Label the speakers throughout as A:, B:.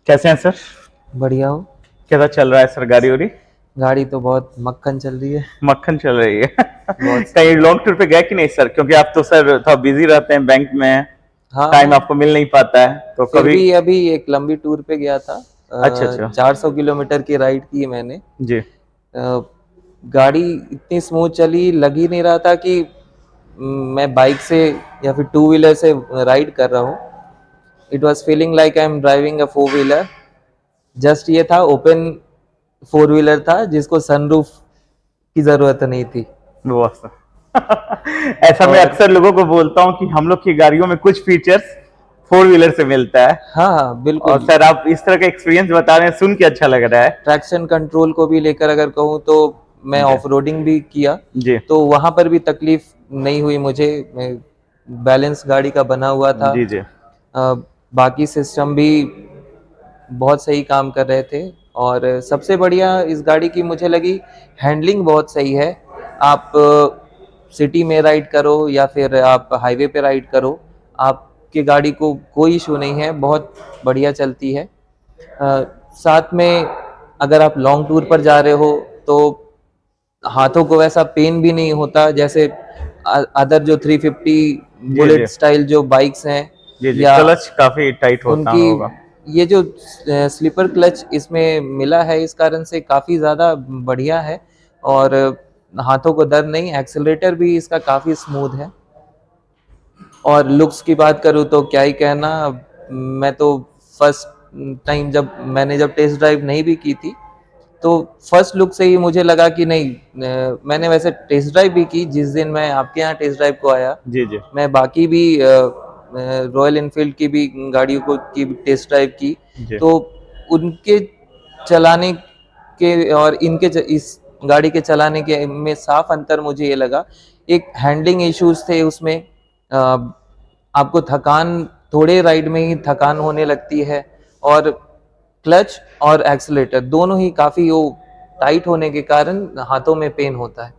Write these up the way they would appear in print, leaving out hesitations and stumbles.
A: कैसे हैं सर?
B: बढ़िया हो।
A: कैसा चल रहा है सर गाड़ी वाड़ी?
B: गाड़ी तो बहुत मक्खन चल रही है।
A: मक्खन चल रही है।
B: बहुत
A: कहीं
B: सही।
A: लॉन्ग टूर पे गए कि नहीं सर? क्योंकि आप तो सर थोड़ा बिजी रहते हैं बैंक में, टाइम
B: हाँ,
A: आपको मिल नहीं पाता है तो
B: फिर
A: कभी।
B: भी अभी एक लंबी टूर पे गया था।
A: अच्छा अच्छा।
B: 400 किलोमीटर की राइड की मैंने।
A: जी।
B: अ, गाड़ी इतनी स्मूथ चली, लग ही नहीं रहा था कि मैं बाइक से या फिर टू व्हीलर से राइड कर रहा हूँ। It was feeling like I am driving a four wheeler. Just ये था, ओपन फोर व्हीलर था जिसको सनरूफ की जरूरत नहीं थी।
A: वो ऐसा मैं
B: और
A: अक्सर लोगों को बोलता हूँ कि हम लोग की गाड़ियों में कुछ फीचर्स फोर व्हीलर से मिलता है।
B: हाँ हाँ,
A: और
B: बिल्कुल।
A: सर आप इस तरह का एक्सपीरियंस बता रहे हैं, सुन के अच्छा लग रहा है।
B: ट्रैक्शन कंट्रोल को भी लेकर अगर कहूँ तो मैं
A: जी
B: ऑफ रोडिंग भी किया,
A: जी
B: तो वहाँ पर भी तकलीफ नहीं हुई मुझे। बैलेंस गाड़ी का बना हुआ था।
A: जी जी।
B: अ, बाकी सिस्टम भी बहुत सही काम कर रहे थे। और सबसे बढ़िया इस गाड़ी की मुझे लगी, हैंडलिंग बहुत सही है। आप सिटी में राइड करो या फिर आप हाईवे पे राइड करो, आपकी गाड़ी को कोई इशू नहीं है, बहुत बढ़िया चलती है। अ, साथ में अगर आप लॉन्ग टूर पर जा रहे हो तो हाथों को वैसा पेन भी नहीं होता जैसे अदर जो 350
A: जी जी
B: बुलेट स्टाइल जो बाइक्स हैं,
A: जी जी।
B: या
A: क्लच काफी टाइट होता
B: उनकी
A: होगा।
B: ये जो स्लीपर क्लच इसमें मिला है, इस कारण से काफ़ी ज़्यादा बढ़िया है। और हाथों को दर्द नहीं, एक्सेलरेटर भी इसका काफ़ी स्मूथ है। और लुक्स की बात करूँ तो क्या ही कहना। मैं तो फर्स्ट टाइम जब टेस्ट ड्राइव नहीं भी की थी, तो फर्स्ट लुक से ही मुझे लगा कि नहीं। मैंने वैसे टेस्ट ड्राइव भी की जिस दिन मैं आपके यहाँ टेस्ट ड्राइव को आया।
A: जी जी
B: मैं बाकी भी रॉयल इनफील्ड की भी गाड़ियों को की टेस्ट ड्राइव की,
A: जी।
B: तो उनके चलाने के और इस गाड़ी के चलाने के में साफ अंतर मुझे ये लगा। एक हैंडलिंग इश्यूज थे उसमें। आपको थकान, थोड़े राइड में ही थकान होने लगती है। और क्लच और एक्सीलरेटर दोनों ही काफ़ी वो टाइट होने के कारण हाथों में पेन होता है।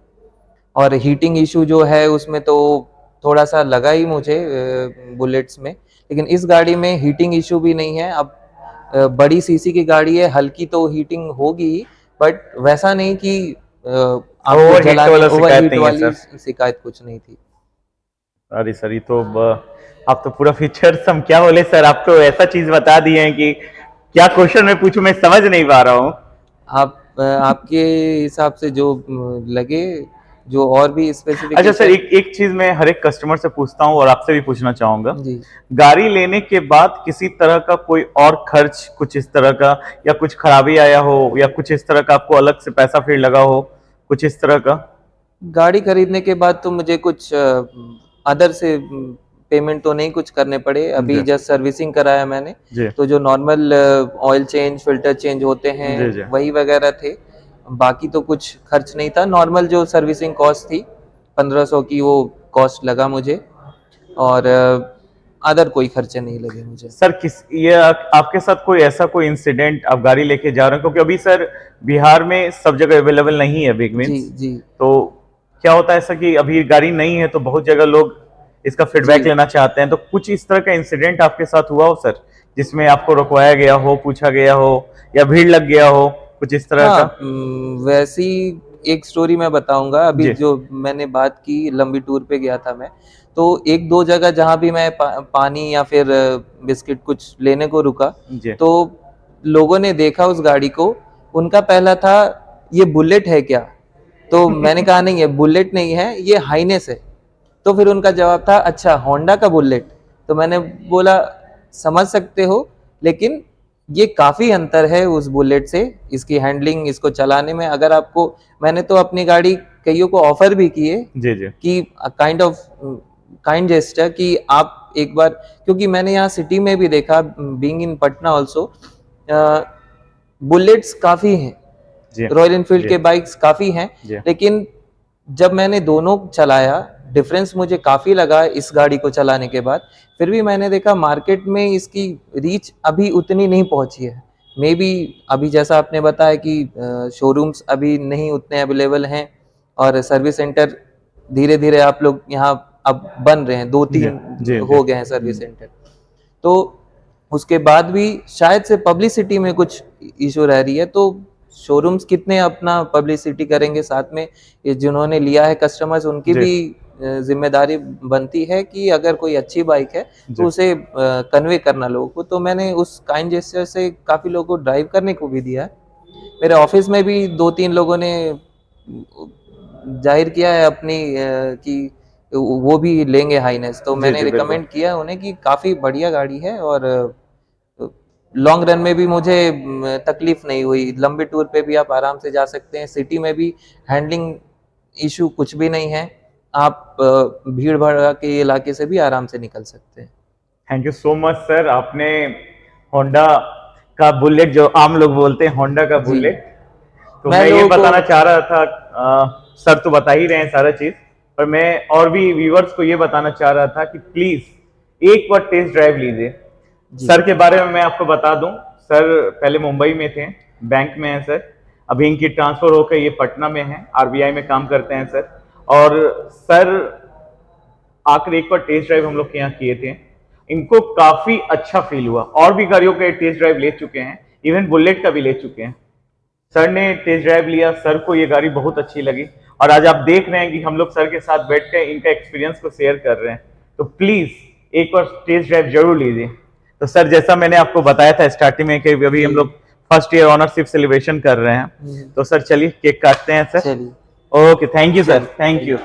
B: और हीटिंग इशू जो है उसमें तो थोड़ा सा लगा ही मुझे बुलेट्स में। लेकिन इस गाड़ी में हीटिंग इशू भी नहीं है। अब बड़ी सीसी की गाड़ी है, हल्की तो हीटिंग होगी ही, बट वैसा नहीं कि आपको
A: ओवर हीट
B: जलाने,
A: वाला
B: ओवर
A: शिकायत
B: हीट
A: नहीं है
B: वाली
A: सर?
B: शिकायत कुछ नहीं थी।
A: अरे सर, ये तो आप तो पूरा फीचर्स हम क्या बोले सर, आप तो ऐसा चीज बता दिए हैं कि क्या क्वेश्चन मैं पूछूं, मैं समझ नहीं पा रहा हूँ।
B: आपके हिसाब से जो लगे, जो और भी
A: अच्छा सर,
B: स्पेसिफिकेशन।
A: एक एक चीज मैं हर एक कस्टमर से पूछता हूँ और आपसे भी पूछना चाहूंगा।
B: जी।
A: गाड़ी लेने के बाद किसी तरह का कोई और खर्च, कुछ इस तरह का, या कुछ खराबी आया हो, या कुछ इस तरह का आपको अलग से पैसा फिर लगा हो, कुछ इस तरह का?
B: गाड़ी खरीदने के बाद तो मुझे कुछ अदर से पेमेंट तो नहीं कुछ करने पड़े। अभी
A: जी
B: जस्ट सर्विसिंग कराया मैंने,
A: जी
B: तो जो normal oil change, filter change होते हैं
A: जी जी।
B: वही वगैरह थे। बाकी तो कुछ खर्च नहीं था, नॉर्मल जो सर्विसिंग कॉस्ट थी 1500 की, वो कॉस्ट लगा मुझे। और अदर कोई खर्चे नहीं लगे मुझे।
A: सर, किस ये आपके साथ कोई ऐसा कोई इंसिडेंट, आप गाड़ी लेके जा रहे हो, क्योंकि अभी सर बिहार में सब जगह अवेलेबल नहीं है बिग
B: जी
A: विंस।
B: जी
A: तो क्या होता है ऐसा कि अभी गाड़ी नहीं है तो बहुत जगह लोग इसका
B: जी।
A: फीडबैक लेना चाहते हैं, तो कुछ इस तरह का इंसिडेंट आपके साथ हुआ हो सर, जिसमें आपको रुकवाया गया हो, पूछा गया हो, या भीड़ लग गया हो, कुछ इस तरह
B: हाँ,
A: का?
B: वैसी एक स्टोरी मैं बताऊंगा। अभी
A: जी
B: जो मैंने बात की, लंबी टूर पे गया था मैं, तो एक दो जगह जहाँ भी मैं पानी या फिर बिस्किट कुछ लेने को रुका,
A: जी।
B: तो लोगों ने देखा उस गाड़ी को। उनका पहला था, ये बुलेट है क्या? तो मैंने कहा नहीं, ये बुलेट नहीं है, ये हाइनेस है। तो फिर उनका जवाब था, अच्छा होंडा का बुलेट। तो मैंने बोला, समझ सकते हो, लेकिन ये काफ़ी अंतर है उस बुलेट से, इसकी हैंडलिंग, इसको चलाने में। अगर आपको, मैंने तो अपनी गाड़ी कईयों को ऑफर भी किए
A: जी जी
B: कि काइंड जेस्टर कि आप एक बार, क्योंकि मैंने यहाँ सिटी में भी देखा, being in Patna also, bullets काफ़ी हैं,
A: जी
B: रॉयल इनफील्ड
A: जी
B: के बाइक्स काफ़ी हैं।
A: जी
B: लेकिन जब मैंने दोनों चलाया, डिफरेंस मुझे काफ़ी लगा इस गाड़ी को चलाने के बाद। फिर भी मैंने देखा मार्केट में इसकी रीच अभी उतनी नहीं पहुंची है। मे बी अभी जैसा आपने बताया कि शोरूम्स अभी नहीं उतने अवेलेबल हैं, और सर्विस सेंटर धीरे धीरे आप लोग यहाँ अब बन रहे हैं, दो
A: जी
B: तीन
A: जी जी।
B: हो गए हैं सर्विस सेंटर। तो उसके बाद भी शायद से पब्लिसिटी में कुछ इशू रह रही है, तो शोरूम्स कितने अपना पब्लिसिटी करेंगे साथ में, ये जिन्होंने लिया है कस्टमर्स उनकी
A: जी।
B: भी जिम्मेदारी बनती है कि अगर कोई अच्छी बाइक है
A: जी।
B: तो उसे कन्वे करना लोगों को। तो मैंने उस काइंड जेस्चर से काफी लोगों को ड्राइव करने को भी दिया है। मेरे ऑफिस में भी 2-3 लोगों ने जाहिर किया है अपनी कि वो भी लेंगे हाइनेस, तो
A: जी,
B: मैंने
A: जी, बिल्कुल।
B: रिकमेंड किया उन्हें कि काफी बढ़िया गाड़ी है और लॉन्ग रन में भी मुझे तकलीफ नहीं हुई। लंबे टूर पे भी आप आराम से जा सकते हैं, सिटी में भी हैंडलिंग इशू कुछ भी नहीं है। आप भीड़ भाड़ के इलाके से भी आराम से निकल सकते हैं।
A: Thank you so much sir. आपने होंडा का बुलेट, जो आम लोग बोलते हैं होंडा का
B: जी।
A: बुलेट, तो
B: मैं
A: मैं ये
B: लोगों को-
A: बताना चाह रहा था, सर तो बता ही रहे हैं सारा चीज, पर मैं और भी व्यूअर्स को ये बताना चाह रहा था कि प्लीज एक बार टेस्ट ड्राइव लीजिए।
B: जी।
A: सर के बारे में मैं आपको बता दूं, सर पहले मुंबई में थे, बैंक में हैं सर, अभी इनकी ट्रांसफर होकर ये पटना में है, आरबीआई में काम करते हैं सर। और सर आकर एक बार टेस्ट ड्राइव हम लोग के यहाँ किए थे, इनको काफी अच्छा फील हुआ। और भी गाड़ियों के टेस्ट ड्राइव ले चुके हैं, इवन बुलेट का भी ले चुके हैं। सर ने टेस्ट ड्राइव लिया, सर को ये गाड़ी बहुत अच्छी लगी, और आज आप देख रहे हैं कि हम लोग सर के साथ बैठ कर इनका एक्सपीरियंस को शेयर कर रहे हैं। तो प्लीज एक बार टेस्ट ड्राइव जरूर लीजिए। तो सर जैसा मैंने आपको बताया था स्टार्टिंग में कि अभी हम लोग फर्स्ट ईयर ऑनरशिप सेलिब्रेशन कर रहे हैं, तो सर चलिए केक काटते हैं सर।
B: चलिए।
A: Okay, thank you sir, thank you.